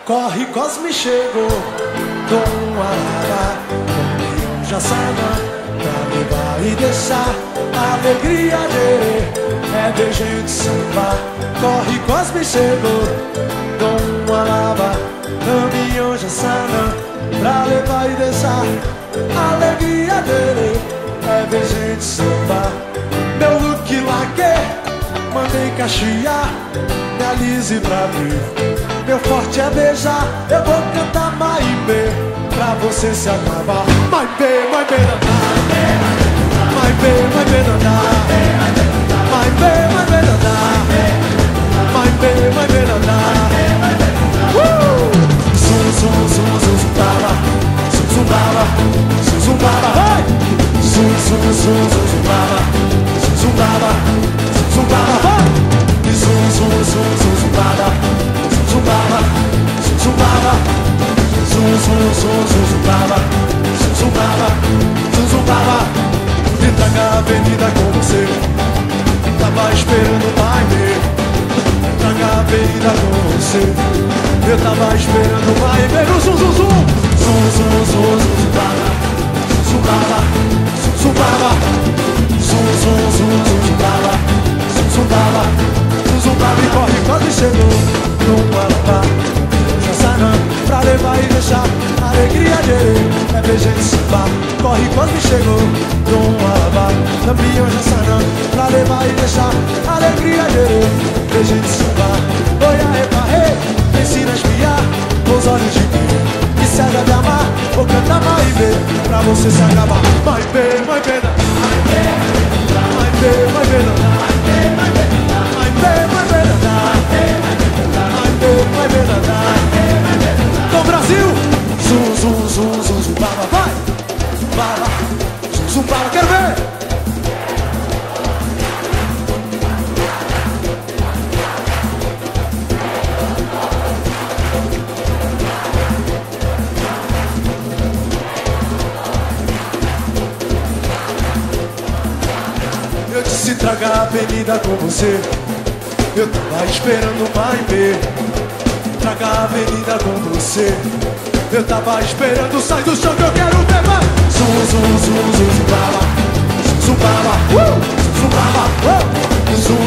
Corre, Cosme chegou, Dom Arara, Caminhão Jaçanã, pra levar e deixar a alegria de é ver gente sambar. Corre, Cosme chegou, Dom Arara, Caminhão Jaçanã, pra levar e deixar a alegria dele é ver gente sambar. Meu look laque, mandei cachear, me alise pra ver. Meu forte é beijar, eu vou cantar Maibê pra você se acabar. Maibê, Maibê daná, Maibê, Maibê daná, Maibê, Maibê daná, Maibê, Maibê daná. Zum, zum, zum, zum, zum, baba, zum, zum, baba, zum, zum, baba, vai! Zum, zum, zum, zum, zum, baba, zum, zum, baba, zum, zum, baba, vai! Zum, zum, zum, zum, zum, baba, zumbaba, zumbaba, zumbaba, zumbaba, zumbaba. Entra na avenida com você, tava esperando o baile. Entra na avenida com você, eu tava esperando o baile. Zum, zum, zum, zum, zum, zum, zumbaba, zumbaba, zumbaba, zum, zum, zum, zumbaba, zumbaba, zumbaba. E corre, quase chegou. Jaçanã, pra levar e deixar a alegria de é ver gente sambar. Corre, Cosme chegou, Dom Arara, Caminhão Jaçanã, pra levar e deixar a alegria de é ver gente sambar. Oi, arreparei, me ensina a espiar com os olhos de quem me cega de amar. Vou cantar Maibê pra você se acabar. Maibê, Maibê da Maibê, Maibê, Maibê da Maibê, Maibê, Maibê da vai ver nadar. Do Brasil, zum, zum, zum, zum, zumbaba, vai! Zumbaba, zum, zumbaba, quero ver! Eu disse traga a avenida com você, eu tava esperando o Maibê. Traga a avenida com você, eu tava esperando, sai do chão que eu quero ver mais. Zum, zum, zum, zum, zumbaba, zumbaba, zumbaba, zum.